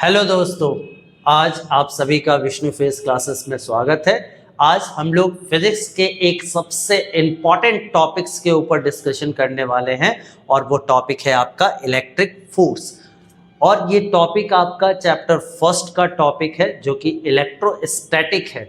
Hello दोस्तों, आज आप सभी का विष्णु फेस क्लासेस में स्वागत है। आज हम लोग फिजिक्स के एक सबसे इम्पॉर्टेंट टॉपिक्स के ऊपर डिस्कशन करने वाले हैं और वो टॉपिक है आपका इलेक्ट्रिक फोर्स। और ये टॉपिक आपका चैप्टर फर्स्ट का टॉपिक है जो कि इलेक्ट्रोस्टैटिक है।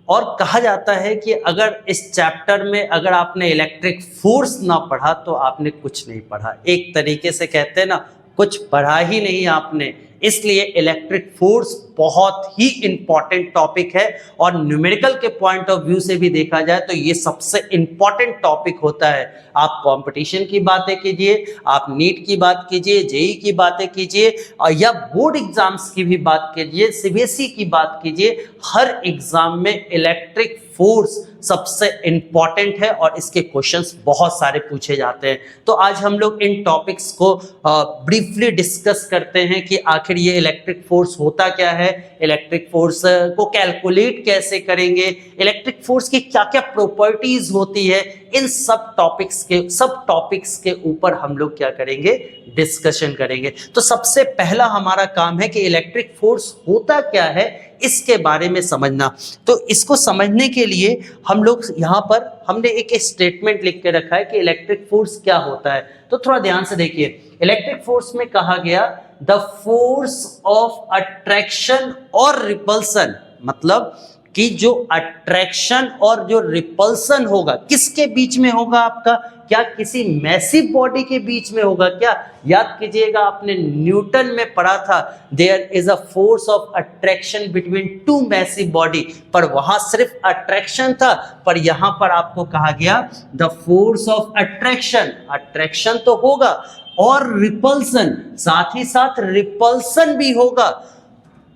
और कहा जाता है कि अगर इस चैप्टर में अगर आपने इलेक्ट्रिक फोर्स ना पढ़ा तो आपने कुछ नहीं पढ़ा। एक तरीके से कहते हैं ना, कुछ पढ़ा ही नहीं आपने। इसलिए इलेक्ट्रिक फोर्स बहुत ही इंपॉर्टेंट टॉपिक है और न्यूमेरिकल के पॉइंट ऑफ व्यू से भी देखा जाए तो ये सबसे इंपॉर्टेंट टॉपिक होता है। आप कंपटीशन की बातें कीजिए, आप नीट की बात कीजिए, जेई की बातें कीजिए या बोर्ड एग्जाम्स की भी बात कीजिए, सीबीएसई की बात कीजिए, हर एग्जाम में इलेक्ट्रिक फोर्स सबसे इंपॉर्टेंट है और इसके क्वेश्चंस बहुत सारे पूछे जाते हैं। तो आज हम लोग इन टॉपिक्स को ब्रीफली डिस्कस करते हैं कि आखिर ये इलेक्ट्रिक फोर्स होता क्या है, इलेक्ट्रिक फोर्स को कैलकुलेट कैसे करेंगे, इलेक्ट्रिक फोर्स की क्या क्या प्रॉपर्टीज होती है। इन सब टॉपिक्स के ऊपर हम लोग क्या करेंगे, डिस्कशन करेंगे। तो सबसे पहला हमारा काम है कि इलेक्ट्रिक फोर्स होता क्या है, इसके बारे में समझना। तो इसको समझने के लिए हम लोग यहाँ पर हमने एक स्टेटमेंट लिख के रखा है कि इलेक्ट्रिक फोर्स क्या होता है। तो थोड़ा ध्यान से देखिए, इलेक्ट्रिक फोर्स में कहा गया द फोर्स ऑफ अट्रैक्शन और रिपल्सन, मतलब कि जो अट्रैक्शन और जो रिपल्सन होगा किसके बीच में होगा आपका, क्या किसी मैसिव बॉडी के बीच में होगा क्या? याद कीजिएगा, आपने न्यूटन में पढ़ा था there is a force of attraction between two massive body, पर वहां सिर्फ अट्रैक्शन था, पर यहां पर आपको कहा गया the force of attraction. Attraction तो होगा और रिपल्सन, साथ ही साथ रिपल्सन भी होगा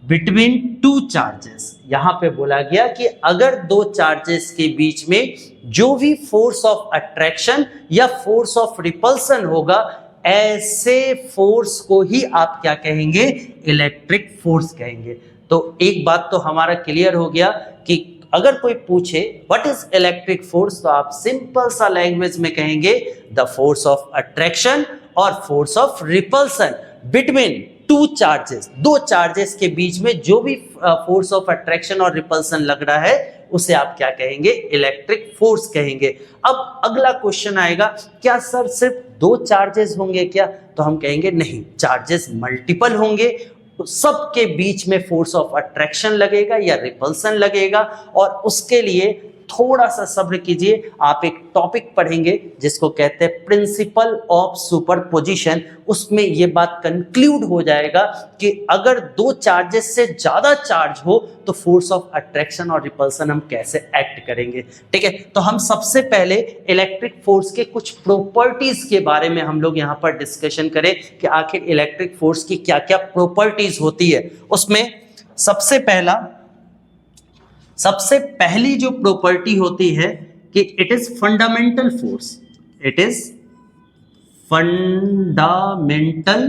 बिटवीन टू चार्जेस। यहां पे बोला गया कि अगर दो चार्जेस के बीच में जो भी फोर्स ऑफ अट्रैक्शन या फोर्स ऑफ रिपल्सन होगा, ऐसे फोर्स को ही आप क्या कहेंगे, इलेक्ट्रिक फोर्स कहेंगे। तो एक बात तो हमारा क्लियर हो गया कि अगर कोई पूछे व्हाट इज इलेक्ट्रिक फोर्स, तो आप सिंपल सा लैंग्वेज में कहेंगे द फोर्स ऑफ अट्रैक्शन और force of repulsion between two charges. दो चार्जेस के बीच में जो भी फोर्स ऑफ अट्रैक्शन और रिपल्सन लग रहा है उसे आप क्या कहेंगे, इलेक्ट्रिक फोर्स कहेंगे। अब अगला क्वेश्चन आएगा, क्या सर सिर्फ दो चार्जेस होंगे क्या? तो हम कहेंगे नहीं, चार्जेस मल्टीपल होंगे। तो सबके बीच में फोर्स ऑफ अट्रैक्शन लगेगा या रिपल्सन लगेगा और उसके लिए थोड़ा सा सब्र कीजिए। आप एक टॉपिक पढ़ेंगे जिसको कहते हैं प्रिंसिपल ऑफ सुपरपोजिशन। उसमें यह बात कंक्लूड हो जाएगा कि अगर दो चार्जेस से ज्यादा चार्ज हो तो फोर्स ऑफ अट्रैक्शन और रिपल्सन हम कैसे एक्ट करेंगे। ठीक है, तो हम सबसे पहले इलेक्ट्रिक फोर्स के कुछ प्रॉपर्टीज के बारे में हम लोग यहां पर डिस्कशन करें कि आखिर इलेक्ट्रिक फोर्स की क्या क्या प्रॉपर्टीज होती है। उसमें सबसे पहली जो प्रॉपर्टी होती है कि it is fundamental force. It is fundamental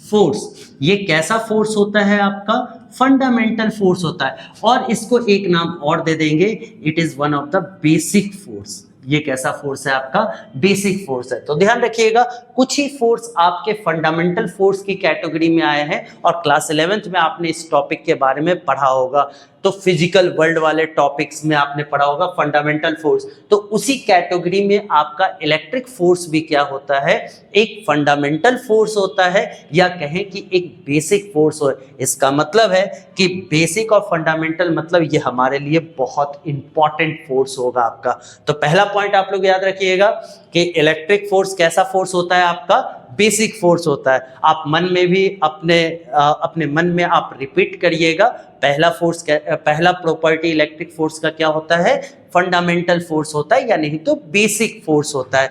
force. ये कैसा फोर्स होता है आपका, फंडामेंटल फोर्स होता है। और इसको एक नाम और दे देंगे, it is one of the basic force. ये कैसा फोर्स है आपका, बेसिक फोर्स है। तो ध्यान रखिएगा, कुछ ही फोर्स आपके फंडामेंटल फोर्स की कैटेगरी में आए हैं और क्लास 11th में आपने इस टॉपिक के बारे में पढ़ा होगा। तो फिजिकल वर्ल्ड वाले टॉपिक्स में आपने पढ़ा होगा फंडामेंटल फोर्स। तो उसी कैटेगरी में आपका इलेक्ट्रिक फोर्स भी क्या होता है, एक फंडामेंटल फोर्स होता है या कहें कि एक बेसिक फोर्स हो। इसका मतलब है कि बेसिक और फंडामेंटल मतलब ये हमारे लिए बहुत इंपॉर्टेंट फोर्स होगा आपका। तो पहला पॉइंट आप लोग याद रखिएगा कि इलेक्ट्रिक फोर्स कैसा फोर्स होता है आपका, बेसिक फोर्स होता है। आप मन में भी अपने मन में आप रिपीट करिएगा, पहला प्रॉपर्टी इलेक्ट्रिक फोर्स का क्या होता है, फंडामेंटल फोर्स होता है या नहीं तो बेसिक फोर्स होता है।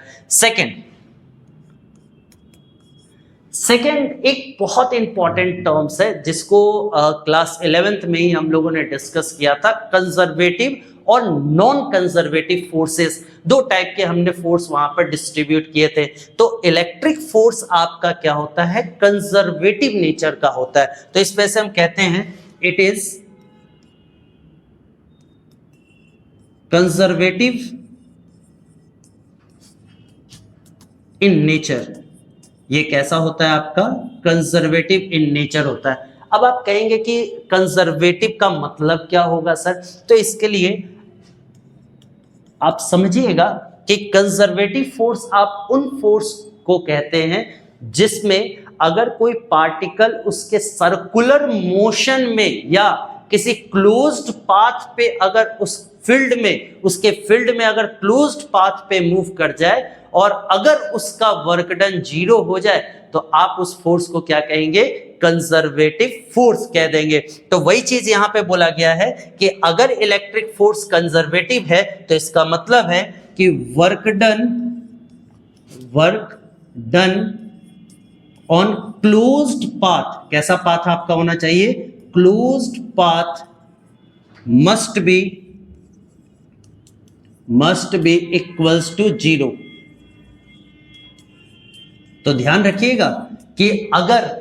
सेकंड एक बहुत इंपॉर्टेंट टर्म्स है जिसको क्लास 11th में ही हम लोगों ने डिस्कस किया था, कंजर्वेटिव और नॉन कंजर्वेटिव फोर्सेस। दो टाइप के हमने फोर्स वहां पर डिस्ट्रीब्यूट किए थे। तो इलेक्ट्रिक फोर्स आपका क्या होता है, कंजर्वेटिव नेचर का होता है। तो इस वजह से हम कहते हैं it is conservative in nature. ये कैसा होता है आपका, कंजर्वेटिव इन नेचर होता है। अब आप कहेंगे कि कंजर्वेटिव का मतलब क्या होगा सर? तो इसके लिए आप समझिएगा कि कंजर्वेटिव फोर्स आप उन फोर्स को कहते हैं जिसमें अगर कोई पार्टिकल उसके सर्कुलर मोशन में या किसी क्लोज्ड पाथ पे अगर उस फील्ड में उसके फील्ड में अगर क्लोज्ड पाथ पे मूव कर जाए और अगर उसका वर्क डन 0 हो जाए तो आप उस फोर्स को क्या कहेंगे? कंजर्वेटिव फोर्स कह देंगे। तो वही चीज यहां पे बोला गया है कि अगर इलेक्ट्रिक फोर्स कंजर्वेटिव है तो इसका मतलब है कि work done on closed path, कैसा पाथ आपका होना चाहिए? Closed path must be equals to 0। तो ध्यान रखिएगा कि अगर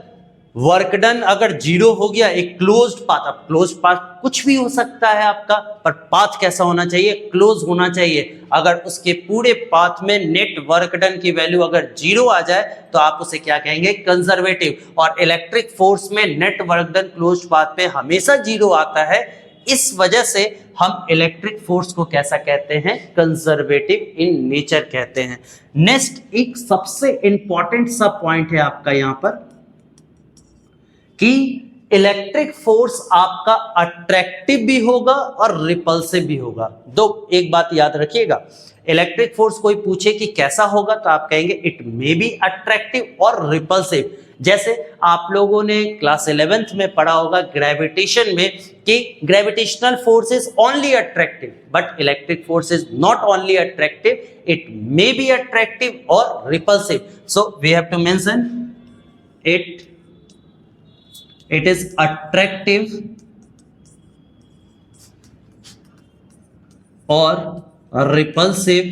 वर्क डन अगर 0 हो गया, एक क्लोज्ड पाथ, अब क्लोज्ड पाथ कुछ भी हो सकता है आपका, पर पाथ कैसा होना चाहिए? क्लोज होना चाहिए। अगर उसके पूरे पाथ में नेट वर्क डन की वैल्यू अगर 0 आ जाए तो आप उसे क्या कहेंगे? कंजर्वेटिव। और इलेक्ट्रिक फोर्स में net work done closed path पे हमेशा 0 आता है, इस वजह से हम इलेक्ट्रिक फोर्स को कैसा कहते हैं? कंजर्वेटिव इन नेचर कहते हैं। नेक्स्ट एक सबसे इंपॉर्टेंट सा पॉइंट है आपका यहां पर कि इलेक्ट्रिक फोर्स आपका अट्रैक्टिव भी होगा और रिपल्सिव भी होगा। एक बात याद रखिएगा, इलेक्ट्रिक फोर्स कोई पूछे कि कैसा होगा तो आप कहेंगे इट मे बी अट्रैक्टिव और रिपल्सिव। जैसे आप लोगों ने क्लास 11th में पढ़ा होगा ग्रेविटेशन में कि gravitational force is only attractive but electric force is not only attractive, it may be attractive और repulsive. So we have to mention it is attractive और repulsive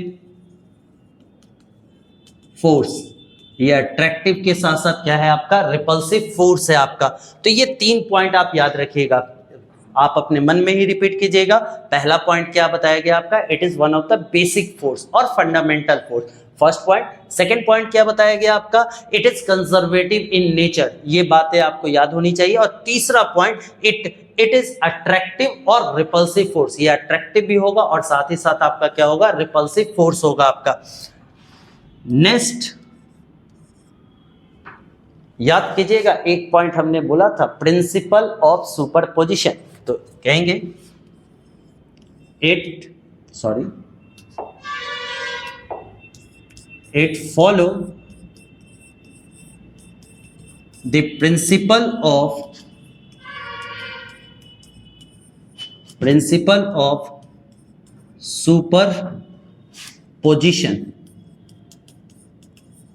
फोर्स। ये अट्रैक्टिव के साथ साथ क्या है आपका? रिपल्सिव फोर्स है आपका। तो ये 3 पॉइंट आप याद रखिएगा, आप अपने मन में ही रिपीट कीजिएगा। पहला पॉइंट क्या बताया गया आपका? It is one of the basic force और fundamental force, first point. Second point क्या बताया गया आपका? It is conservative in nature, ये बातें आपको याद होनी चाहिए। और तीसरा पॉइंट इट इज अट्रैक्टिव और रिपल्सिव फोर्स, ये अट्रैक्टिव भी होगा और साथ ही साथ आपका क्या होगा? रिपल्सिव फोर्स होगा आपका। नेक्स्ट याद कीजिएगा, एक पॉइंट हमने बोला था प्रिंसिपल ऑफ सुपरपोजिशन, तो कहेंगे it follow the principle of superposition,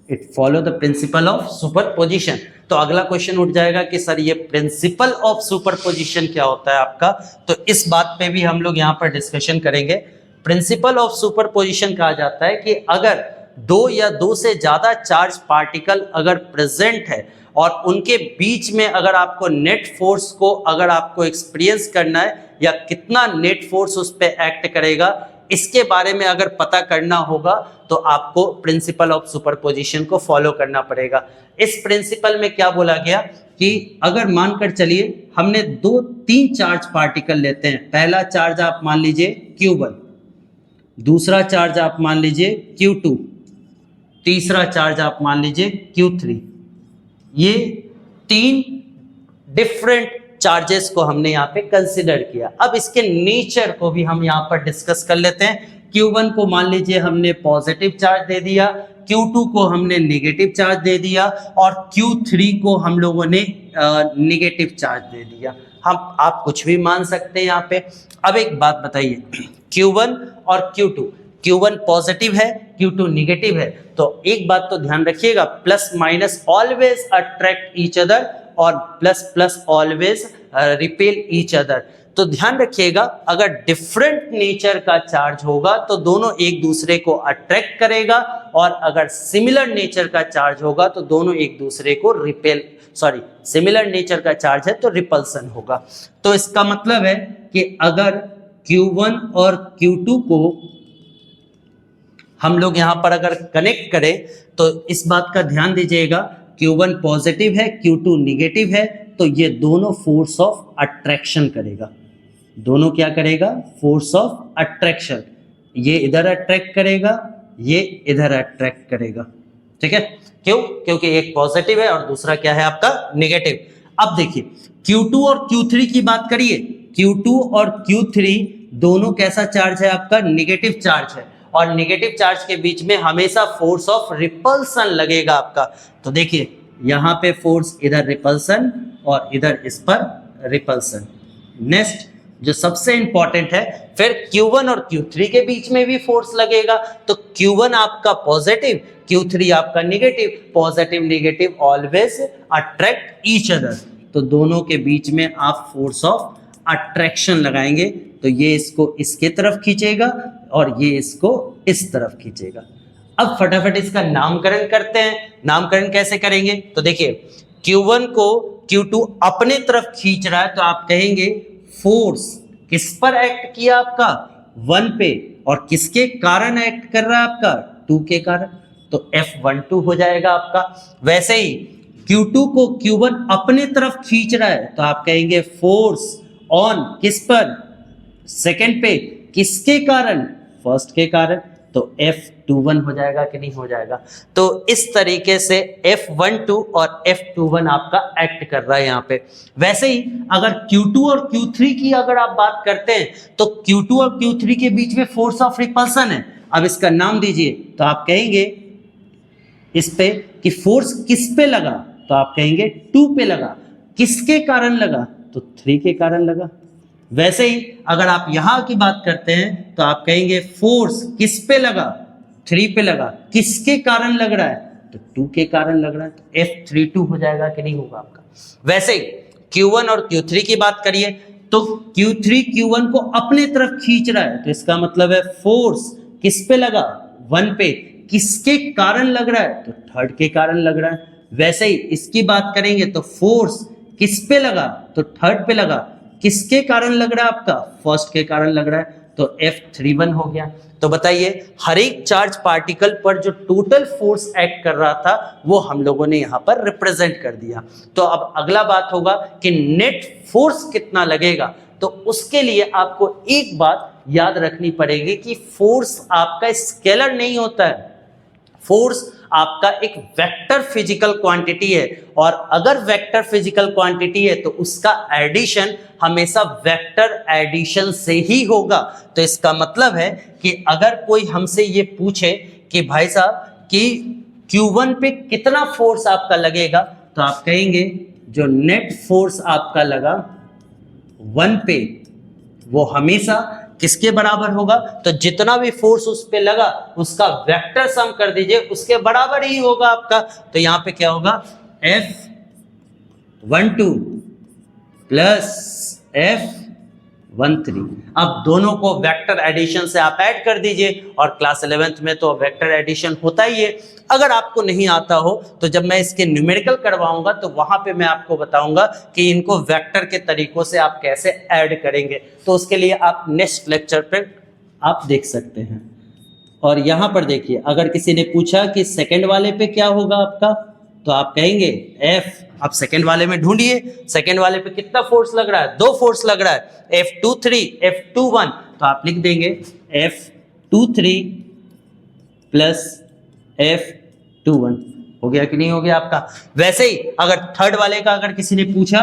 it follow the principle of superposition। तो अगला क्वेश्चन उठ जाएगा कि सर ये प्रिंसिपल ऑफ सुपरपोजिशन क्या होता है आपका? तो इस बात पे भी हम लोग यहाँ पर डिस्कशन करेंगे। प्रिंसिपल ऑफ सुपरपोजिशन कहा जाता है कि अगर 2 या 2 से ज्यादा चार्ज पार्टिकल अगर प्रेजेंट है और उनके बीच में अगर आपको नेट फोर्स को अगर आपको एक्सपीरियंस करना है या कितना नेट फोर्स उस पर एक्ट करेगा, इसके बारे में अगर पता करना होगा तो आपको प्रिंसिपल ऑफ सुपरपोजिशन को फॉलो करना पड़ेगा। इस प्रिंसिपल में क्या बोला गया कि अगर मानकर चलिए हमने 2-3 चार्ज पार्टिकल लेते हैं, पहला चार्ज आप मान लीजिए Q1, दूसरा चार्ज आप मान लीजिए Q2, तीसरा चार्ज आप मान लीजिए Q3। ये 3 डिफरेंट चार्जेस को हमने यहाँ पे कंसिडर किया। अब इसके नेचर को भी हम यहाँ पर डिस्कस कर लेते हैं। Q1 को मान लीजिए हमने पॉजिटिव चार्ज दे दिया, Q2 को हमने नेगेटिव चार्ज दे दिया और Q3 को हम लोगों ने नेगेटिव चार्ज दे दिया। आप कुछ भी मान सकते हैं यहाँ पे। अब एक बात बताइए, Q1 और Q1 पॉजिटिव है, Q2 नेगेटिव है, तो एक बात तो ध्यान रखिएगा, plus minus always attract each other और plus plus always repel each other. तो ध्यान रखिएगा, अगर डिफरेंट नेचर का चार्ज होगा तो दोनों एक दूसरे को अट्रैक्ट करेगा और अगर सिमिलर नेचर का चार्ज होगा तो दोनों एक दूसरे को सिमिलर नेचर का चार्ज है तो रिपल्सन होगा। तो इसका मतलब है कि अगर Q1 और Q2 को हम लोग यहां पर अगर कनेक्ट करें तो इस बात का ध्यान दीजिएगा Q1 पॉजिटिव है, Q2 निगेटिव है, तो ये दोनों फोर्स ऑफ अट्रैक्शन करेगा। दोनों क्या करेगा? Force of attraction. ये इधर अट्रैक्ट करेगा, ये इधर अट्रैक्ट करेगा। ठीक है, क्यों? क्योंकि एक पॉजिटिव है और दूसरा क्या है आपका? निगेटिव। अब देखिए Q2 और Q3 की बात करिए। Q2 और Q3 दोनों कैसा चार्ज है आपका? निगेटिव चार्ज है, और निगेटिव चार्ज के बीच में हमेशा फोर्स ऑफ रिपल्सन लगेगा आपका। तो देखिए यहां पे फोर्स, इधर रिपल्सन और इधर इस पर रिपल्सन। नेक्स्ट जो सबसे इंपॉर्टेंट है, फिर Q1 और Q3 के बीच में भी फोर्स लगेगा। तो Q1 आपका पॉजिटिव, Q3 आपका negative. Positive negative always attract each other, तो दोनों के बीच में आप फोर्स ऑफ अट्रैक्शन लगाएंगे, तो ये इसको इसके तरफ खींचेगा और ये इसको इस तरफ खींचेगा। अब फटाफट इसका नामकरण करते हैं। नामकरण कैसे करेंगे? तो देखिए Q1 को Q2 अपने तरफ खींच रहा है, तो आप कहेंगे फोर्स किस पर एक्ट किया आपका? 1 पे, और किसके कारण एक्ट कर रहा है आपका? 2 के कारण, तो F12 हो जाएगा आपका। वैसे ही Q2 को Q1 अपने तरफ खींच रहा है, तो आप कहेंगे फोर्स ऑन किस पर? सेकंड पे, किसके कारण? फर्स्ट के कारण, तो F21 हो जाएगा कि नहीं हो जाएगा? तो इस तरीके से F12 और F21 आपका एक्ट कर रहा है यहाँ पे। वैसे ही अगर Q2 और Q3 की अगर आप बात करते हैं, तो Q2 और Q3 के बीच में फोर्स ऑफ रिपल्सन है। अब इसका नाम दीजिए, तो आप कहेंगे इस पे कि फोर्स किस पे लगा? तो आप कहेंगे 2 पे लगा। किसके कारण लगा? तो 3 के कारण लगा। वैसे ही अगर आप यहां की बात करते हैं, तो आप कहेंगे फोर्स किस पे लगा? 3 पे लगा। किसके कारण लग रहा है? तो 2 के कारण लग रहा है, तो F32 हो जाएगा कि नहीं होगा आपका? वैसे ही Q1 और Q3 की बात करिए, तो Q3 Q1 को अपने तरफ खींच रहा है, तो इसका मतलब है फोर्स किस पे लगा? 1 पे। किसके कारण लग रहा है? तो 3rd के कारण लग रहा है। वैसे ही इसकी बात करेंगे, तो फोर्स किस पे लगा? तो 3rd पे लगा। किसके कारण लग रहा है आपका? 1st के कारण लग रहा है, तो F31 हो गया। तो बताइए हर एक चार्ज पार्टिकल पर जो टोटल फोर्स एक्ट कर रहा था, वो हम लोगों ने यहाँ पर रिप्रेजेंट कर दिया। तो अब अगला बात होगा कि नेट फोर्स कितना लगेगा। तो उसके लिए आपको एक बात याद रखनी पड़ेगी कि फोर्स आपका स्केलर नहीं होता है। फोर्स आपका एक वेक्टर फिजिकल क्वांटिटी है, और अगर वेक्टर फिजिकल क्वांटिटी है तो उसका एडिशन हमेशा वेक्टर एडिशन से ही होगा। तो इसका मतलब है कि अगर कोई हमसे ये पूछे कि भाई साहब कि Q1 पे कितना फोर्स आपका लगेगा, तो आप कहेंगे जो नेट फोर्स आपका लगा 1 पे, वो हमेशा किसके बराबर होगा? तो जितना भी फोर्स उस पे लगा उसका वेक्टर सम कर दीजिए, उसके बराबर ही होगा आपका। तो यहां पे क्या होगा? F12 plus F13। अब दोनों को वेक्टर एडिशन से आप ऐड कर दीजिए, और क्लास 11th में तो वेक्टर एडिशन होता ही है। अगर आपको नहीं आता हो तो जब मैं इसके न्यूमेरिकल करवाऊंगा तो वहां पे मैं आपको बताऊंगा कि इनको वेक्टर के तरीकों से आप कैसे ऐड करेंगे। तो उसके लिए आप नेक्स्ट लेक्चर पे आप देख सकते हैं। और यहां पर देखिए, अगर किसी ने पूछा कि सेकंड वाले पे क्या होगा आपका, तो आप कहेंगे F। आप सेकंड वाले में ढूंढिए, सेकंड वाले पे कितना फोर्स लग रहा है? 2 फोर्स लग रहा है, F23 F21। तो आप लिख देंगे F23 प्लस F21। हो गया कि नहीं हो गया आपका? वैसे ही अगर थर्ड वाले का अगर किसी ने पूछा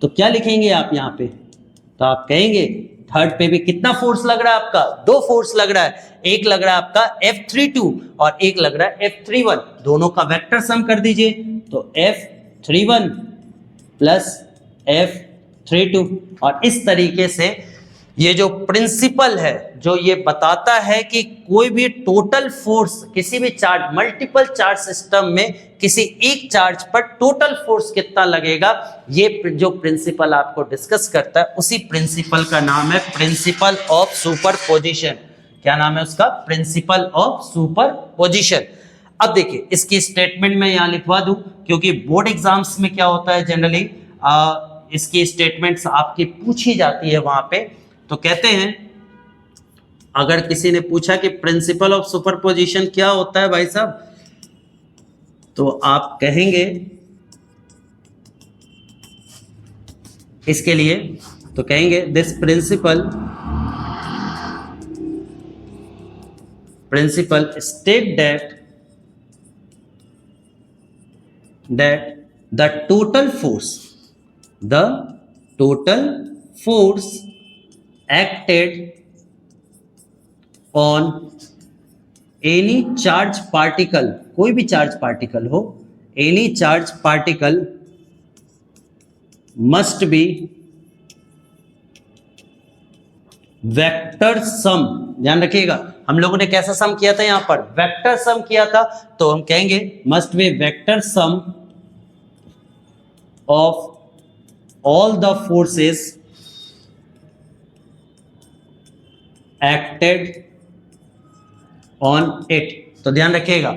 तो क्या लिखेंगे आप यहाँ पे? तो आप कहेंगे थर्ड पे भी कितना फोर्स लग रहा है आपका? 2 फोर्स लग रहा है, एक लग रहा है आपका F32 और एक लग रहा है F31। दोनों का वेक्टर सम कर दीजिए, तो F31 प्लस F32। और इस तरीके से ये जो प्रिंसिपल है जो ये बताता है कि कोई भी टोटल फोर्स किसी भी चार्ज, मल्टीपल चार्ज सिस्टम में किसी एक चार्ज पर टोटल फोर्स कितना लगेगा, ये जो प्रिंसिपल आपको डिस्कस करता है, उसी प्रिंसिपल का नाम है प्रिंसिपल ऑफ सुपरपोजिशन। क्या नाम है उसका? Principle of superposition. अब देखिए इसकी स्टेटमेंट मैं यहां लिखवा दूं, क्योंकि बोर्ड एग्जाम्स में क्या होता है जनरली इसकी स्टेटमेंट्स आपकी पूछी जाती है वहां पे। तो कहते हैं, अगर किसी ने पूछा कि प्रिंसिपल ऑफ सुपरपोजिशन क्या होता है भाई साहब, तो आप कहेंगे इसके लिए, तो कहेंगे this principle state that the total force acted on any charge particle, कोई भी चार्ज पार्टिकल हो, any charge particle must be vector sum. ध्यान रखिएगा, हम लोगों ने कैसा सम किया था, यहां पर वेक्टर सम किया था, तो हम कहेंगे must be vector sum of all the forces acted on it. तो ध्यान रखिएगा,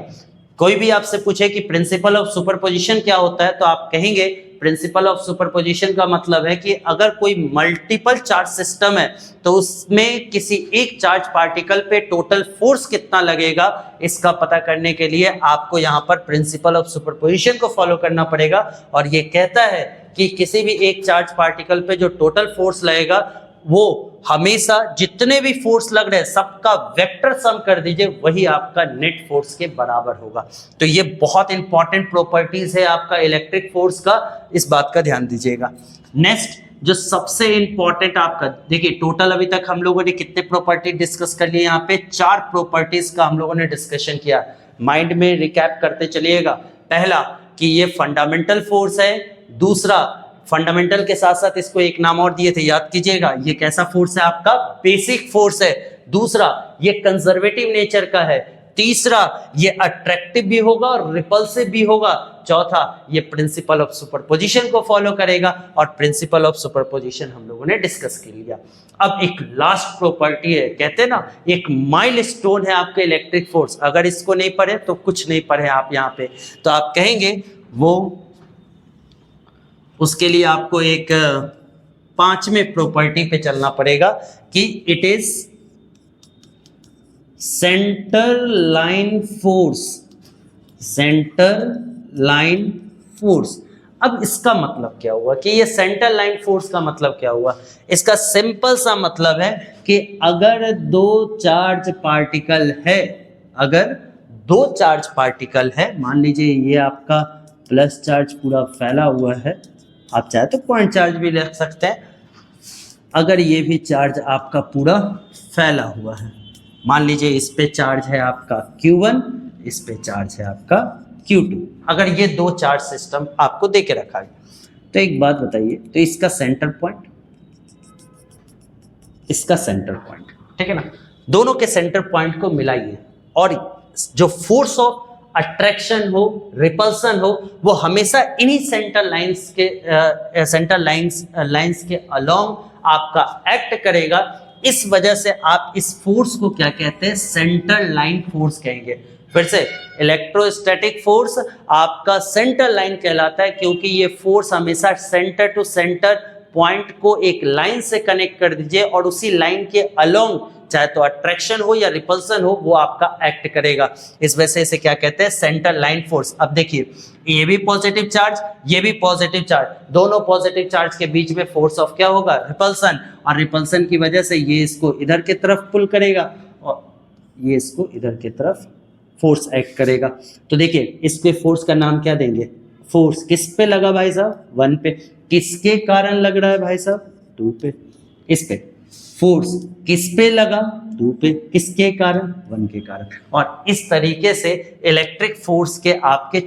कोई भी आपसे पूछे कि प्रिंसिपल ऑफ सुपरपोजिशन क्या होता है, तो आप कहेंगे प्रिंसिपल ऑफ सुपरपोजिशन का मतलब है कि अगर कोई मल्टीपल चार्ज सिस्टम है तो उसमें किसी एक चार्ज पार्टिकल पे टोटल फोर्स कितना लगेगा, इसका पता करने के लिए आपको यहाँ पर प्रिंसिपल ऑफ सुपरपोजिशन को फॉलो करना पड़ेगा। और ये कहता है कि किसी भी एक चार्ज पार्टिकल पे जो टोटल फोर्स लगेगा वो हमेशा जितने भी फोर्स लग रहे हैं सबका वेक्टर सम कर दीजिए, वही आपका नेट फोर्स के बराबर होगा। तो ये बहुत इंपॉर्टेंट प्रॉपर्टीज है आपका इलेक्ट्रिक फोर्स का, इस बात का ध्यान दीजिएगा। नेक्स्ट जो सबसे इंपॉर्टेंट आपका, देखिए टोटल अभी तक हम लोगों ने कितने प्रॉपर्टी डिस्कस कर लिए, यहाँ पे 4 प्रॉपर्टीज का हम लोगों ने डिस्कशन किया। माइंड में रिकैप करते चलिएगा। पहला कि ये फंडामेंटल फोर्स है, दूसरा फंडामेंटल के साथ साथ इसको एक नाम और दिए थे, याद कीजिएगा, ये कैसा फोर्स है आपका, बेसिक फोर्स है। दूसरा ये कंजर्वेटिव नेचर का है। तीसरा ये अट्रैक्टिव भी होगा और रिपल्सिव भी होगा। चौथा ये प्रिंसिपल ऑफ सुपरपोजिशन को फॉलो करेगा, और प्रिंसिपल ऑफ सुपरपोजिशन हम लोगों ने डिस्कस कर लिया। अब एक लास्ट प्रॉपर्टी है, कहते हैं ना एक माइलस्टोन है आपके इलेक्ट्रिक फोर्स, अगर इसको नहीं पढ़े तो कुछ नहीं पढ़े आप यहाँ पे, तो आप कहेंगे वो, उसके लिए आपको एक 5वें प्रॉपर्टी पे चलना पड़ेगा कि it is centre line force. Centre line force, अब इसका मतलब क्या हुआ कि ये सेंटर लाइन फोर्स का मतलब क्या हुआ? इसका सिंपल सा मतलब है कि अगर 2 चार्ज पार्टिकल है, अगर 2 चार्ज पार्टिकल है, मान लीजिए ये आपका प्लस चार्ज पूरा फैला हुआ है, आप चाहे तो पॉइंट चार्ज भी रख सकते हैं। अगर ये भी चार्ज आपका पूरा फैला हुआ है, मान लीजिए इस पे चार्ज है आपका Q1, इस पे चार्ज है आपका Q2, अगर ये 2 चार्ज सिस्टम आपको दे के रखा है, तो एक बात बताइए, तो इसका सेंटर पॉइंट, इसका सेंटर पॉइंट, ठीक है ना, दोनों के सेंटर पॉइंट को मिलाइए, और जो फोर्स ऑफ अट्रैक्शन हो, रिपल्सन हो, वो हमेशा इन्हीं सेंटर लाइंस के अलोंग आपका एक्ट करेगा। इस वजह से आप इस फोर्स को क्या कहते हैं, सेंटर लाइन फोर्स कहेंगे। फिर से इलेक्ट्रोस्टैटिक फोर्स आपका सेंटर लाइन कहलाता है, क्योंकि ये फोर्स हमेशा सेंटर टू सेंटर पॉइंट को एक लाइन से कनेक्ट कर दीजिए, और उसी लाइन के अलोंग चाहे तो अट्रैक्शन हो या रिपल्सन हो, वो आपका एक्ट करेगा। इस वजह से इसे क्या कहते हैं, सेंटर लाइन फोर्स। अब देखिए ये भी पॉजिटिव चार्ज, ये भी पॉजिटिव चार्ज, दोनों पॉजिटिव चार्ज के बीच में फोर्स ऑफ क्या होगा, रिपल्सन, और रिपल्सन की वजह से ये इसको इधर की तरफ पुल करेगा और ये इसको इधर की तरफ फोर्स एक्ट करेगा। तो देखिए इसके फोर्स का नाम क्या देंगे, फोर्स किस पे लगा भाई साहब, 1 पे। किसके कारण लग रहा है भाई साहब, 2 पे। इस पे फोर्स किस पे लगा, 2 पे। किसके कारण, 1 के कारण। और इस तरीके से इलेक्ट्रिक फोर्स के आपके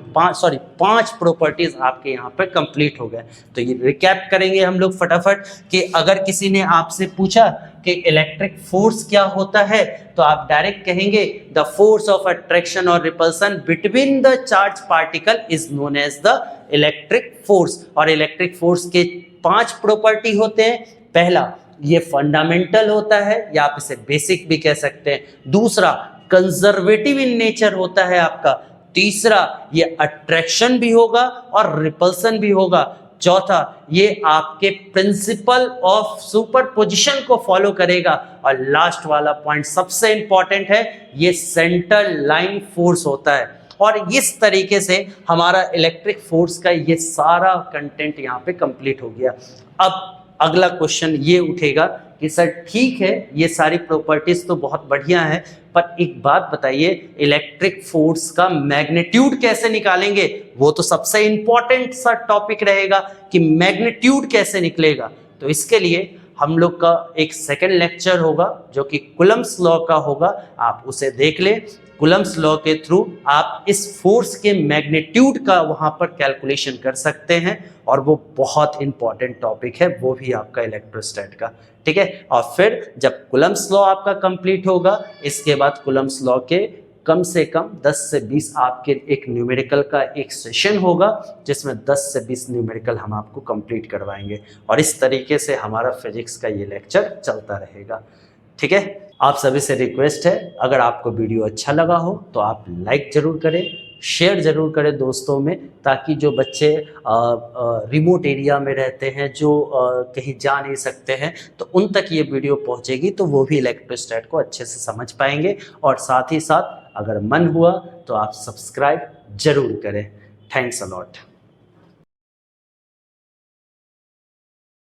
5 प्रॉपर्टीज आपके यहाँ पे कंप्लीट हो गए। तो ये रिकैप करेंगे हम लोग फटाफट कि अगर किसी ने आपसे पूछा कि इलेक्ट्रिक फोर्स क्या होता है, तो आप डायरेक्ट कहेंगे द फोर्स ऑफ अट्रैक्शन और repulsion between the charge particle is known as the electric force. और इलेक्ट्रिक फोर्स के 5 प्रॉपर्टी होते हैं। पहला ये फंडामेंटल होता है, या आप इसे बेसिक भी कह सकते हैं। दूसरा कंजर्वेटिव इन नेचर होता है आपका। तीसरा ये अट्रैक्शन भी होगा और रिपल्सन भी होगा। चौथा ये आपके प्रिंसिपल ऑफ सुपरपोजिशन को फॉलो करेगा। और लास्ट वाला पॉइंट सबसे इंपॉर्टेंट है, ये सेंटर लाइन फोर्स होता है। और इस तरीके से हमारा इलेक्ट्रिक फोर्स का ये सारा कंटेंट यहाँ पे कंप्लीट हो गया। अब अगला क्वेश्चन ये उठेगा कि सर ठीक है, ये सारी प्रॉपर्टीज तो बहुत बढ़िया है, पर एक बात बताइए, इलेक्ट्रिक फोर्स का मैग्नीट्यूड कैसे निकालेंगे? वो तो सबसे इंपॉर्टेंट सा टॉपिक रहेगा कि मैग्नीट्यूड कैसे निकलेगा। तो इसके लिए हम लोग का एक सेकंड लेक्चर होगा जो कि कूलम्ब्स लॉ का होगा, आप उसे देख ले। कूलम्ब्स लॉ के थ्रू आप इस फोर्स के मैग्नीट्यूड का वहां पर कैलकुलेशन कर सकते हैं, और वो बहुत इंपॉर्टेंट टॉपिक है, वो भी आपका इलेक्ट्रोस्टैट का, ठीक है। और फिर जब कूलम्ब्स लॉ आपका कंप्लीट होगा, इसके बाद कूलम्ब्स लॉ के कम से कम 10 से 20 आपके एक न्यूमेरिकल का एक सेशन होगा, जिसमें 10 से 20 न्यूमेरिकल हम आपको कंप्लीट करवाएंगे, और इस तरीके से हमारा फिजिक्स का ये लेक्चर चलता रहेगा, ठीक है। आप सभी से रिक्वेस्ट है, अगर आपको वीडियो अच्छा लगा हो तो आप लाइक जरूर करें, शेयर जरूर करें दोस्तों में, ताकि जो बच्चे रिमोट एरिया में रहते हैं, जो कहीं जा नहीं सकते हैं, तो उन तक ये वीडियो पहुंचेगी, तो वो भी इलेक्ट्रोस्टैट को अच्छे से समझ पाएंगे। और साथ ही साथ अगर मन हुआ तो आप सब्सक्राइब जरूर करें। Thanks a lot.